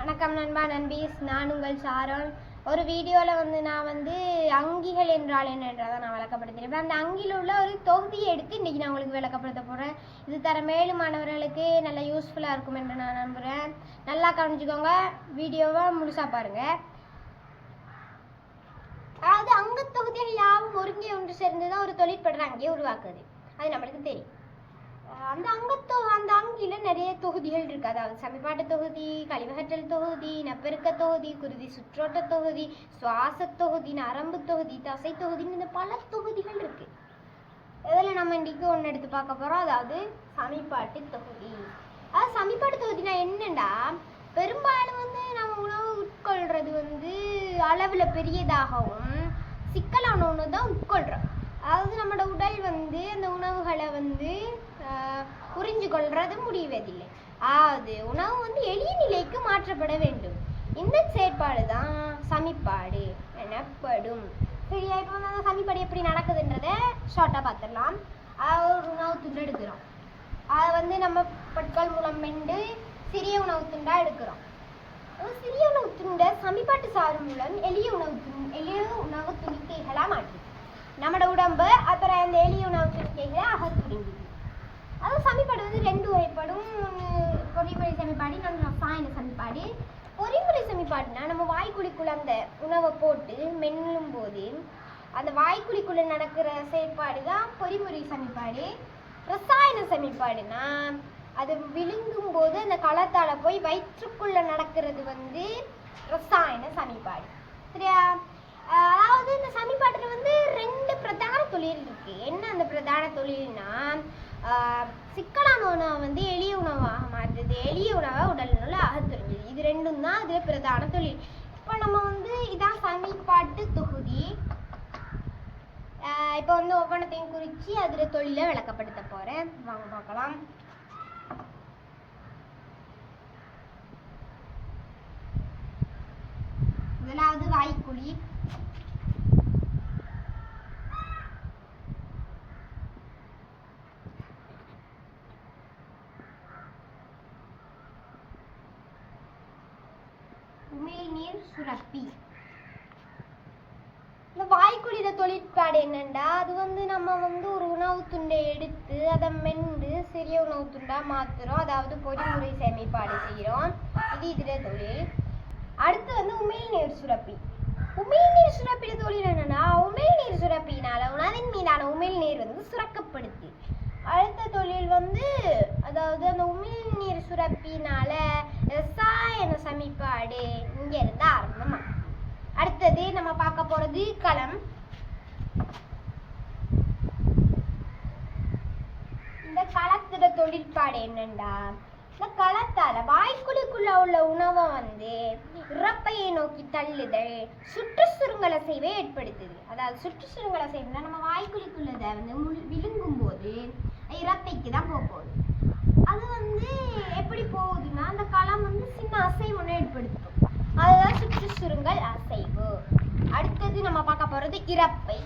வணக்கம் நண்பா நண்பீஸ், நான் உங்கள் சாரோன். ஒரு வீடியோவில் நான் அங்கிகள் என்றால் என்னன்றதை நான் விளக்கப்படுத்திருப்பேன். அந்த அங்கியில் உள்ள ஒரு தொகுதியை எடுத்து இன்றைக்கி நான் உங்களுக்கு விளக்கப்படுத்த போகிறேன். இது தர மேலும் மாணவர்களுக்கு நல்ல யூஸ்ஃபுல்லாக இருக்கும் என்று நான் நம்புகிறேன். நல்லா கவனிச்சுக்கோங்க, வீடியோவை முழுசாக பாருங்கள். அதாவது அங்கத்தொகுதிகள் யாவும் ஒருங்கே ஒன்று சேர்ந்து தான் ஒரு தொழிற்படுற அங்கேயே உருவாக்குது. அது நம்மளுக்கு தெரியும். அந்த அங்கில நிறைய தொகுதிகள் இருக்கு. அதாவது சமிபாட்டு தொகுதி, கழிவகற்றல் தொகுதி, இனப்பெருக்க தொகுதி, குருதி சுற்றோட்ட தொகுதி, சுவாச தொகுதி, நரம்பு தொகுதி, தசை தொகுதின்னு இந்த பல தொகுதிகள் இருக்கு. இதில் நம்ம இன்றைக்கு ஒன்று எடுத்து பார்க்க போகிறோம். அதாவது சமிபாட்டு தொகுதி. அதாவது சமிபாட்டு தொகுதினா என்னண்டா, பெரும்பாலும் நம்ம உணவு உட்கொள்றது அளவில் பெரியதாகவும் சிக்கலான உணவு தான் உட்கொள்கிறோம். அதாவது நம்மளோட உடல் அந்த உணவுகளை புரிஞ்சு கொள்றது முடிவதில்லை. அதாவது உணவு எளிய நிலைக்கு மாற்றப்பட வேண்டும். இந்த செயற்பாடு தான் சமிப்பாடு எனப்படும். சரியா? இப்போ சமிப்பாடு எப்படி நடக்குதுன்றத ஷார்ட்டாக பார்த்துடலாம். ஒரு உணவு துண்டு எடுக்கிறோம். அதை நம்ம பற்கள் மூலம் மென்று சிறிய உணவு துண்டாக எடுக்கிறோம். சிறிய உணவு துண்டை சமிப்பாட்டு சாறு மூலம் எளிய உணவு துணிக்கைகளாக மாற்றுது நம்மளோட உடம்பு. அப்புறம் அந்த எளிய உணவு துணிக்கைகளை அகத்துறிஞ்சுது. அது சமிப்பாடு ரெண்டு வகைப்படும். பொறிமுறை சமிப்பாடு, இன்னொன்று ரசாயன சமிப்பாடு. பொறிமுறை சமிப்பாடுனா நம்ம வாய்க்குழிக்குள்ள அந்த உணவை போட்டு மென்னும் போது அந்த வாய்க்குழிக்குள்ள நடக்கிற செயற்பாடு தான் பொறிமுறை சமிப்பாடு. ரசாயன சமிப்பாடுனா அது விழுங்கும் போது அந்த களத்தால போய் வயிற்றுக்குள்ள நடக்கிறது ரசாயன சமிப்பாடு. சரியா? அதாவது இந்த சமிப்பாட்டுல ரெண்டு பிரதான தொழில் இருக்கு. என்ன அந்த பிரதான தொழில்னா, சிக்கலான உணவை எளிய உணவாக மாற்றுது, எளிய உணவை உடல்நல அகத்துறிஞ்சுது. இது ரெண்டும் தான் அது பிரதான தொழில். இப்போ நம்ம இதான் சமிப்பாட்டு தொகுதி. இப்போ ஒவ்வொன்றத்தையும் குறித்து அதில் தொழிலை விளக்கப்படுத்த போகிறேன். வாங்க பார்க்கலாம். முதலாவது வாய்க்குழி. உமிழ்நீர் சுரப்பி. இந்த வாய்க்குழியில தொழிற்பாடு என்னண்டா, அது நம்ம ஒரு உணவு துண்டை எடுத்து அதை மென்று சிறிய உணவு துண்டா மாத்துறோம். அதாவது பொறிமுறை சேமிப்பாடு செய்கிறோம். இது இதுல தொழில். அடுத்து உமிழ்நீர் சுரப்பி. உமிழ்நீர் சுரப்பிட தொழில் என்னன்னா, உமிழ்நீர் சுரப்பினால உணவின் மீதான உமிழ்நீர் சுரக்கப்படுது. அடுத்த தொழில் அதாவது அந்த உமிழ்நீர் சுரப்பினால ரசாயன சமிப்பாடு இங்க இருந்து ஆரம்பமா. அடுத்தது நம்ம பார்க்க போறது களம். இந்த களத்துல தொழிற்பாடு என்னண்டா, இந்த களத்தால வாய்க்குழிக்குள்ள உள்ள உணவை இறப்பையை நோக்கி தள்ளுதல், சுற்றுச்சுருங்கல் அசைவை ஏற்படுத்துது. அதாவது சுற்றுச்சுருங்கல் அசைவுனா நம்ம வாய்க்குழிக்குள்ளதை விழுங்கும் போது இறப்பைக்கு தான் போகுது. அது எப்படி போகுதுன்னா, அந்த களம் சின்ன அசைவு ஒன்று ஏற்படுத்தும். அதுதான் சுற்றுச்சுருங்கல் அசைவு. அடுத்தது நம்ம பார்க்க போறது இறப்பை.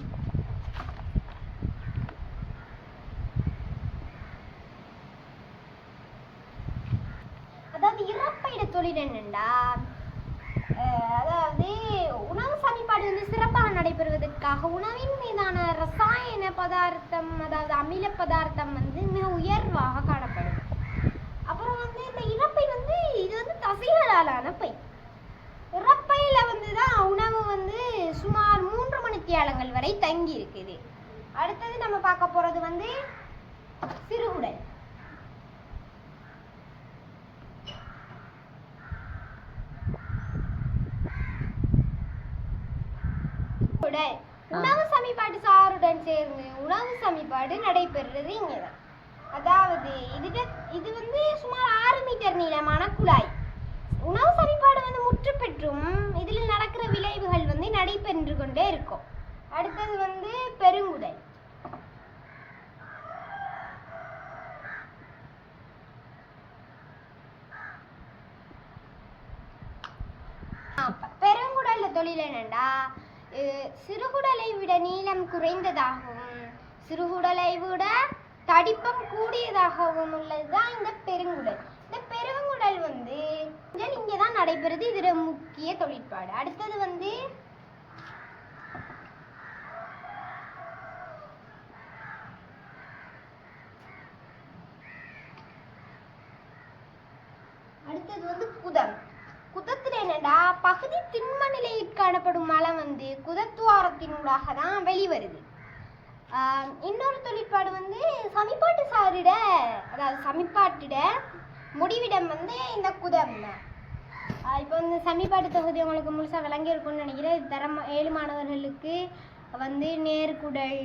அதாவது இறப்பையிட தொழில் என்னண்டா, அதாவது உணவு சமிப்பாடு சிறப்பாக நடைபெறுவதற்காக உணவின் மீதான ரசாயன பதார்த்தம், அதாவது அமில பதார்த்தம் மிக உயர்வாக காணப்படும். அப்புறம் இந்த இறப்பை இது தசைகளாலான பை. இறப்பையில தான் உணவு சுமார் 3 மணித்தியாலங்கள் வரை தங்கி இருக்குது. அடுத்தது நம்ம பார்க்க போறது சிறுகுடல். உணவு சமிபாடு சாருடன் சேர்ந்து உணவு சமிபாடு நடைபெறுறது இங்கதான். அதாவது இது சுமார் 6 மீட்டர் நீளமான குழாய். உணவு சமிபாடு முற்று பெற்றும் இதில் நடக்கிற விளைவுகள் நடைபெற்று கொண்டே இருக்கும். அடுத்தது பெருங்குடல். பெருங்குடல்ல தொழில் என்னண்டா, சிறுகுடலை விட நீளம் குறைந்ததாகவும் சிறுகுடலை விட தடிப்பம் கூடியதாகவும் உள்ளதுதான் இந்த பெருங்குடல். இந்த பெருங்குடல் இங்கதான் நடைபெறுது. இது முக்கிய தொழிற்பாடு. அடுத்தது வந்து குதம். குதத்துல என்னடா பகுதி திண்ம நிலையில் காணப்படும் மலம் வந்து குதத்துவாரத்தினூடாக தான் வெளிவருது. இன்னொரு தொழிற்பாடு வந்து சமிபாட்டு சாரிட, அதாவது சமிபாட்டிட முடிவிடம் வந்து இந்த குதம் தான். இப்போ வந்து சமிபாட்டு தொகுதி உங்களுக்கு முழுசாக விளங்கி இருக்கும்னு நினைக்கிறேன். இது தரம் 7 மாணவர்களுக்கு வந்து நேர்குடல்,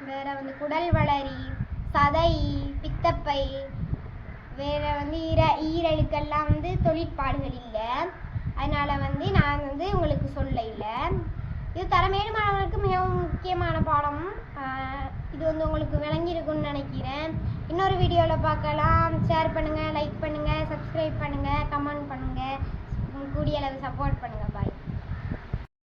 வேற வந்து குடல் வளரி, சதை, பித்தப்பை, வேற வந்து ஈரலுக்கெல்லாம் வந்து தொழிற்பாடுகள் இல்லை. அதனால வந்து நான் வந்து உங்களுக்கு சொல்ல இல்லை. இது தரம் 7 மாணவர்களுக்கு மிகவும் முக்கியமான பாடம். இது வந்து உங்களுக்கு விளங்கியிருக்குன்னு நினைக்கிறேன். இன்னொரு வீடியோவில் பார்க்கலாம். ஷேர் பண்ணுங்கள், லைக் பண்ணுங்கள், சப்ஸ்கிரைப் பண்ணுங்கள், கமெண்ட் பண்ணுங்கள், கூடிய அளவு சப்போர்ட் பண்ணுங்கள்.